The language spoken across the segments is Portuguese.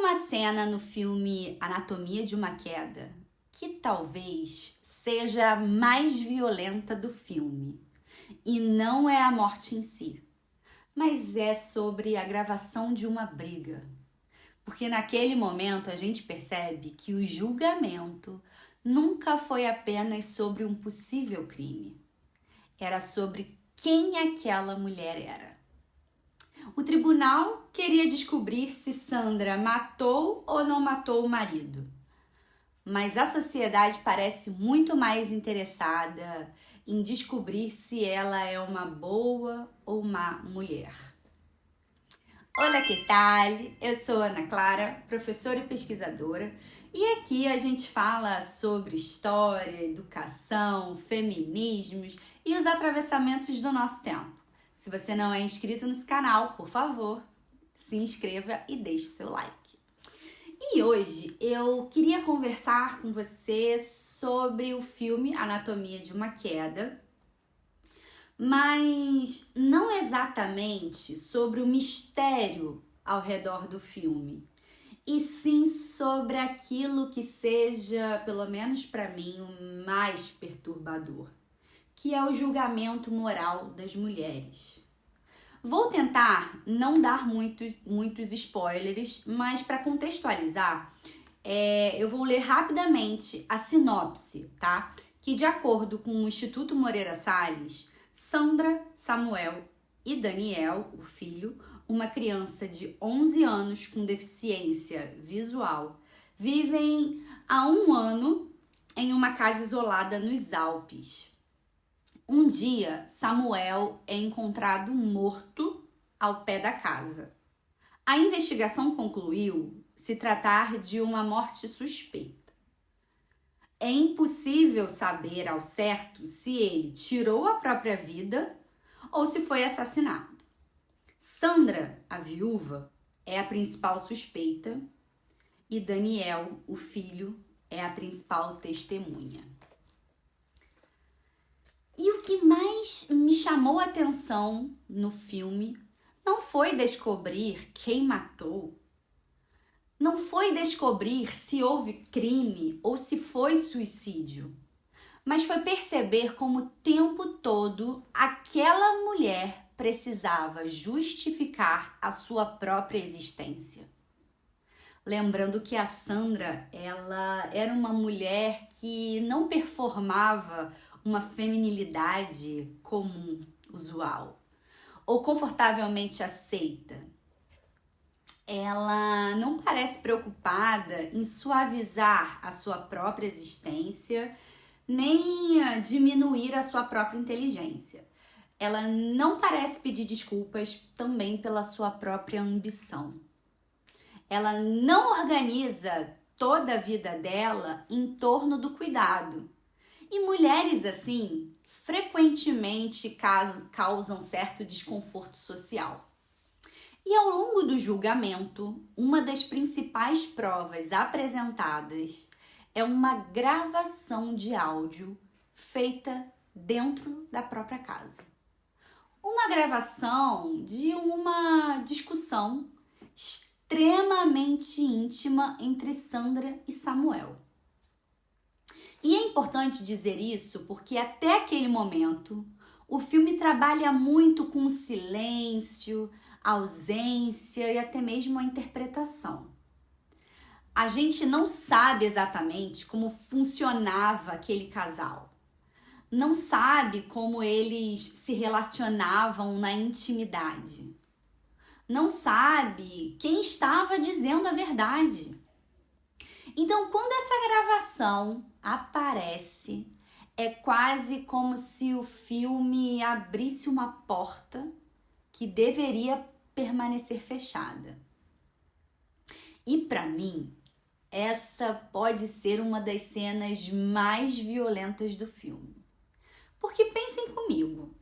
uma cena no filme Anatomia de uma Queda que talvez seja a mais violenta do filme. E não é a morte em si, mas é sobre a gravação de uma briga. Porque naquele momento a gente percebe que o julgamento nunca foi apenas sobre um possível crime. Era sobre quem aquela mulher era. O tribunal queria descobrir se Sandra matou ou não matou o marido. Mas a sociedade parece muito mais interessada em descobrir se ela é uma boa ou má mulher. Olá, que tal? Eu sou Ana Clara, professora e pesquisadora, e aqui a gente fala sobre história, educação, feminismos e os atravessamentos do nosso tempo. Se você não é inscrito nesse canal, por favor, se inscreva e deixe seu like. E hoje eu queria conversar com você sobre o filme Anatomia de uma Queda, mas não exatamente sobre o mistério ao redor do filme, e sim sobre aquilo que seja, pelo menos para mim, o mais perturbador, que é o julgamento moral das mulheres. Vou tentar não dar muitos spoilers, mas para contextualizar, eu vou ler rapidamente a sinopse, tá? Que de acordo com o Instituto Moreira Salles, Sandra, Samuel e Daniel, o filho, uma criança de 11 anos com deficiência visual, vivem há 1 ano em uma casa isolada nos Alpes. Um dia, Samuel é encontrado morto ao pé da casa. A investigação concluiu se tratar de uma morte suspeita. É impossível saber ao certo se ele tirou a própria vida ou se foi assassinado. Sandra, a viúva, é a principal suspeita e Daniel, o filho, é a principal testemunha. E o que mais me chamou a atenção no filme não foi descobrir quem matou, não foi descobrir se houve crime ou se foi suicídio, mas foi perceber como o tempo todo aquela mulher precisava justificar a sua própria existência. Lembrando que a Sandra, ela era uma mulher que não performava uma feminilidade comum, usual, ou confortavelmente aceita. Ela não parece preocupada em suavizar a sua própria existência, nem diminuir a sua própria inteligência. Ela não parece pedir desculpas também pela sua própria ambição. Ela não organiza toda a vida dela em torno do cuidado. E mulheres assim, frequentemente causam certo desconforto social. E ao longo do julgamento, uma das principais provas apresentadas é uma gravação de áudio feita dentro da própria casa. Uma gravação de uma discussão extremamente íntima entre Sandra e Samuel. E é importante dizer isso porque até aquele momento o filme trabalha muito com o silêncio, a ausência e até mesmo a interpretação. A gente não sabe exatamente como funcionava aquele casal. Não sabe como eles se relacionavam na intimidade. Não sabe quem estava dizendo a verdade. Então, quando essa gravação aparece, é quase como se o filme abrisse uma porta que deveria permanecer fechada. E para mim, essa pode ser uma das cenas mais violentas do filme. Porque pensem comigo,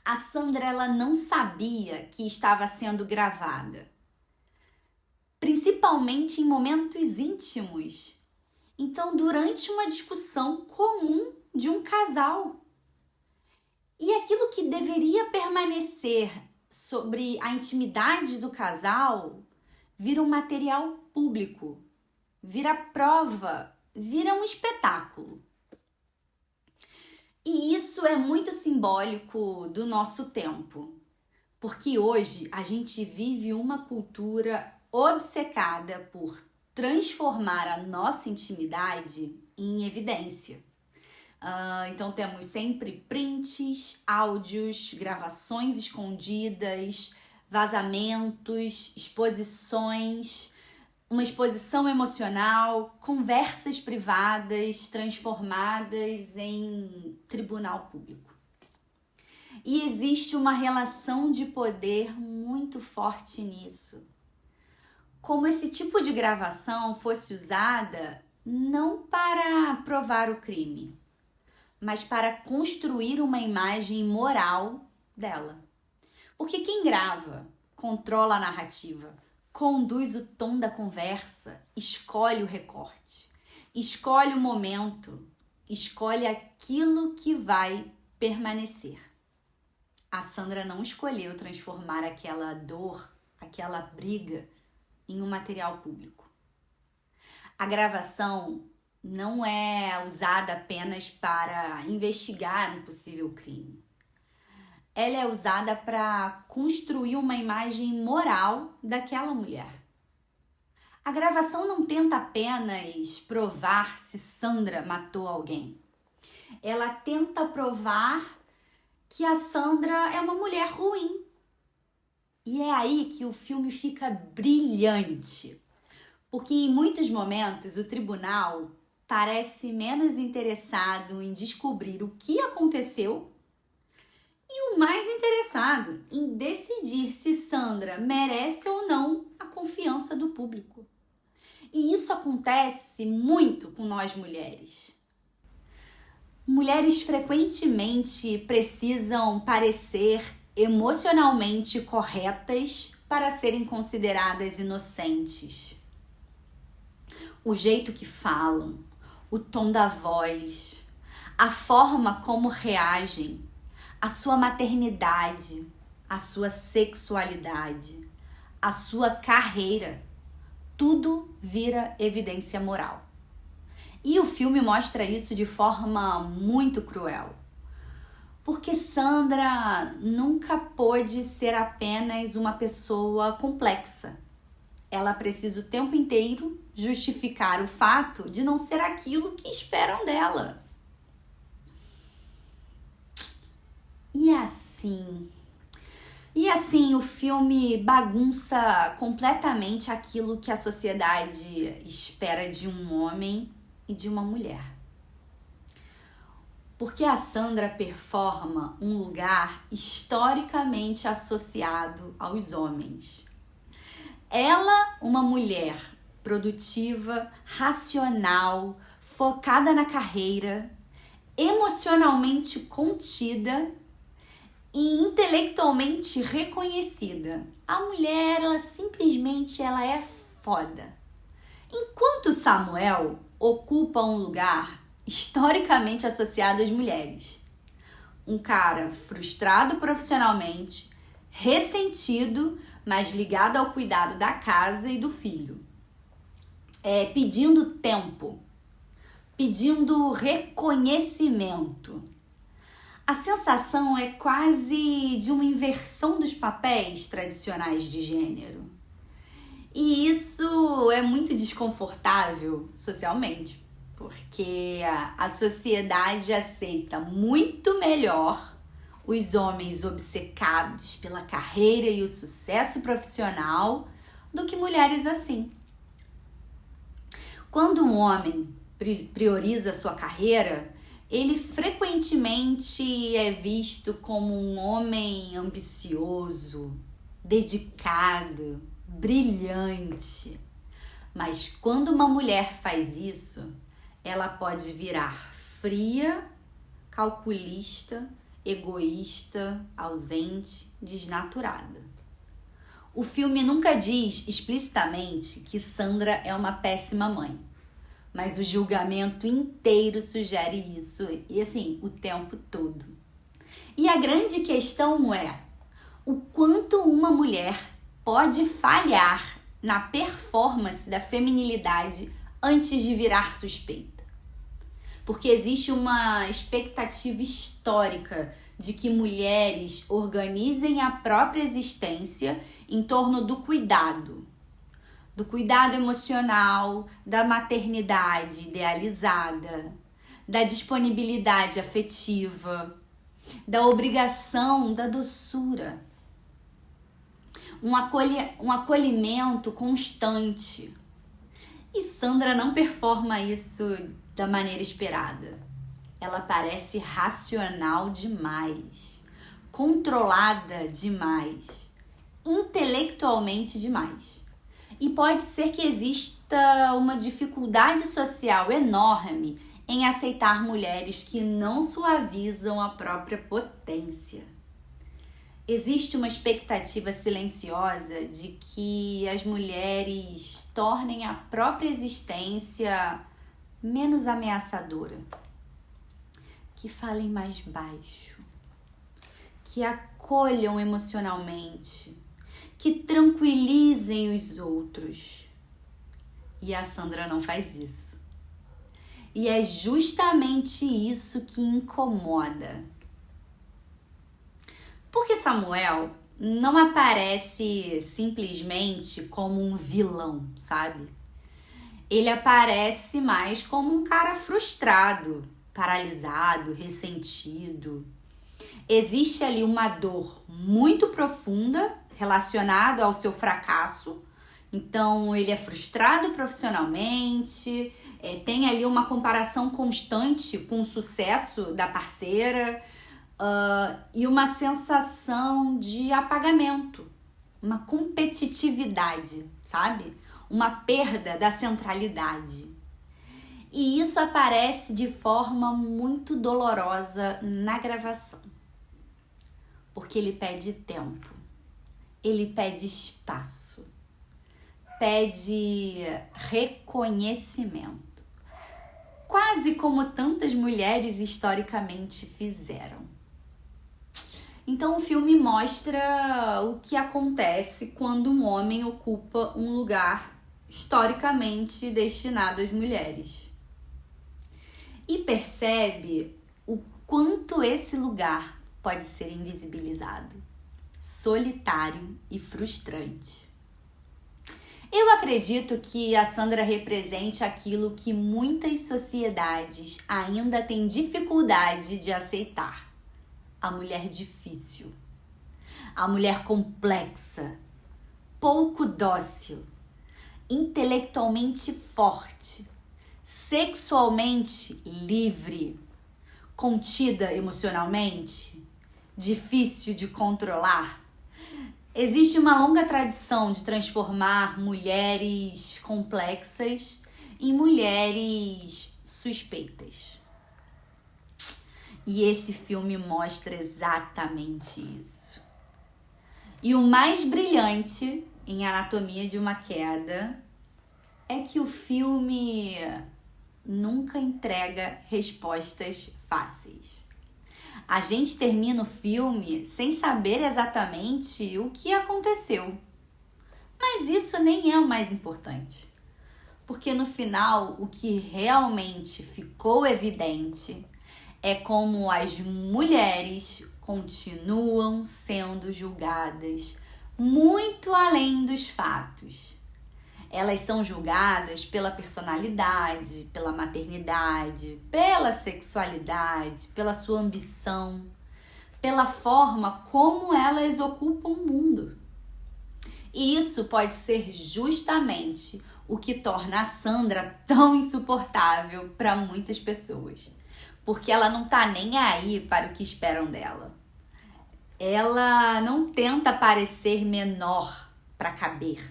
a Sandra ela não sabia que estava sendo gravada, principalmente em momentos íntimos. Então, durante uma discussão comum de um casal. E aquilo que deveria permanecer sobre a intimidade do casal vira um material público, vira prova, vira um espetáculo. E isso é muito simbólico do nosso tempo, porque hoje a gente vive uma cultura obcecada por transformar a nossa intimidade em evidência. Então temos sempre prints, áudios, gravações escondidas, vazamentos, exposições, uma exposição emocional, conversas privadas transformadas em tribunal público. E existe uma relação de poder muito forte nisso. Como esse tipo de gravação fosse usada não para provar o crime, mas para construir uma imagem moral dela. Porque quem grava controla a narrativa, conduz o tom da conversa, escolhe o recorte, escolhe o momento, escolhe aquilo que vai permanecer. A Sandra não escolheu transformar aquela dor, aquela briga em um material público. A gravação não é usada apenas para investigar um possível crime. Ela é usada para construir uma imagem moral daquela mulher. A gravação não tenta apenas provar se Sandra matou alguém. Ela tenta provar que a Sandra é uma mulher ruim. E é aí que o filme fica brilhante. Porque em muitos momentos o tribunal parece menos interessado em descobrir o que aconteceu e o mais interessado em decidir se Sandra merece ou não a confiança do público. E isso acontece muito com nós mulheres. Mulheres frequentemente precisam parecer emocionalmente corretas para serem consideradas inocentes. O jeito que falam, o tom da voz, a forma como reagem, a sua maternidade, a sua sexualidade, a sua carreira, tudo vira evidência moral. E o filme mostra isso de forma muito cruel. Porque Sandra nunca pôde ser apenas uma pessoa complexa. Ela precisa o tempo inteiro justificar o fato de não ser aquilo que esperam dela. E assim o filme bagunça completamente aquilo que a sociedade espera de um homem e de uma mulher. Porque a Sandra performa um lugar historicamente associado aos homens. Ela, uma mulher produtiva, racional, focada na carreira, emocionalmente contida e intelectualmente reconhecida. A mulher, ela simplesmente é foda. Enquanto Samuel ocupa um lugar historicamente associado às mulheres. Um cara frustrado profissionalmente, ressentido, mas ligado ao cuidado da casa e do filho. Pedindo tempo, pedindo reconhecimento. A sensação é quase de uma inversão dos papéis tradicionais de gênero. E isso é muito desconfortável socialmente, porque a sociedade aceita muito melhor os homens obcecados pela carreira e o sucesso profissional do que mulheres assim. Quando um homem prioriza sua carreira, ele frequentemente é visto como um homem ambicioso, dedicado, brilhante. Mas quando uma mulher faz isso, ela pode virar fria, calculista, egoísta, ausente, desnaturada. O filme nunca diz explicitamente que Sandra é uma péssima mãe, mas o julgamento inteiro sugere isso, e assim, o tempo todo. E a grande questão é o quanto uma mulher pode falhar na performance da feminilidade antes de virar suspeita. Porque existe uma expectativa histórica de que mulheres organizem a própria existência em torno do cuidado emocional, da maternidade idealizada, da disponibilidade afetiva, da obrigação, da doçura. Um acolhimento constante. E Sandra não performa isso da maneira esperada. Ela parece racional demais, controlada demais, intelectualmente demais. E pode ser que exista uma dificuldade social enorme em aceitar mulheres que não suavizam a própria potência. Existe uma expectativa silenciosa de que as mulheres tornem a própria existência menos ameaçadora, que falem mais baixo, que acolham emocionalmente, que tranquilizem os outros. E a Sandra não faz isso. E é justamente isso que incomoda. Porque Samuel não aparece simplesmente como um vilão, sabe? Ele aparece mais como um cara frustrado, paralisado, ressentido. Existe ali uma dor muito profunda relacionada ao seu fracasso. Então, ele é frustrado profissionalmente, tem ali uma comparação constante com o sucesso da parceira, e uma sensação de apagamento, uma competitividade, sabe? Uma perda da centralidade. E isso aparece de forma muito dolorosa na gravação. Porque ele pede tempo, ele pede espaço, pede reconhecimento. Quase como tantas mulheres historicamente fizeram. Então o filme mostra o que acontece quando um homem ocupa um lugar historicamente destinado às mulheres. E percebe o quanto esse lugar pode ser invisibilizado, solitário e frustrante. Eu acredito que a Sandra represente aquilo que muitas sociedades ainda têm dificuldade de aceitar. A mulher difícil, a mulher complexa, pouco dócil, intelectualmente forte, sexualmente livre, contida emocionalmente, difícil de controlar. Existe uma longa tradição de transformar mulheres complexas em mulheres suspeitas. E esse filme mostra exatamente isso. E o mais brilhante em Anatomia de uma Queda é que o filme nunca entrega respostas fáceis. A gente termina o filme sem saber exatamente o que aconteceu. Mas isso nem é o mais importante. Porque no final, o que realmente ficou evidente é como as mulheres continuam sendo julgadas muito além dos fatos. Elas são julgadas pela personalidade, pela maternidade, pela sexualidade, pela sua ambição, pela forma como elas ocupam o mundo. E isso pode ser justamente o que torna a Sandra tão insuportável para muitas pessoas. Porque ela não tá nem aí para o que esperam dela. Ela não tenta parecer menor para caber.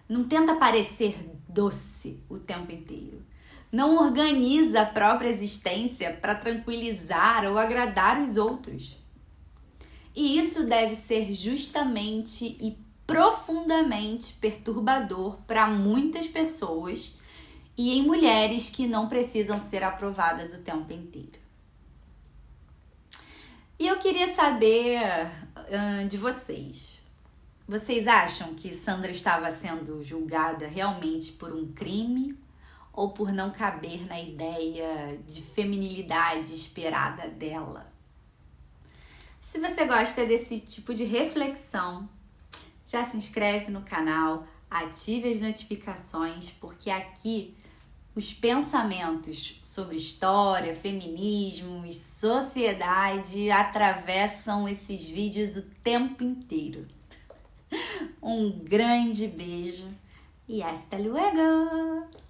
Não tenta parecer doce o tempo inteiro. Não organiza a própria existência para tranquilizar ou agradar os outros. E isso deve ser justamente e profundamente perturbador para muitas pessoas e em mulheres que não precisam ser aprovadas o tempo inteiro. E eu queria saber de vocês. Vocês acham que Sandra estava sendo julgada realmente por um crime ou por não caber na ideia de feminilidade esperada dela? Se você gosta desse tipo de reflexão, já se inscreve no canal, ative as notificações, porque aqui os pensamentos sobre história, feminismo e sociedade atravessam esses vídeos o tempo inteiro. Um grande beijo e hasta luego!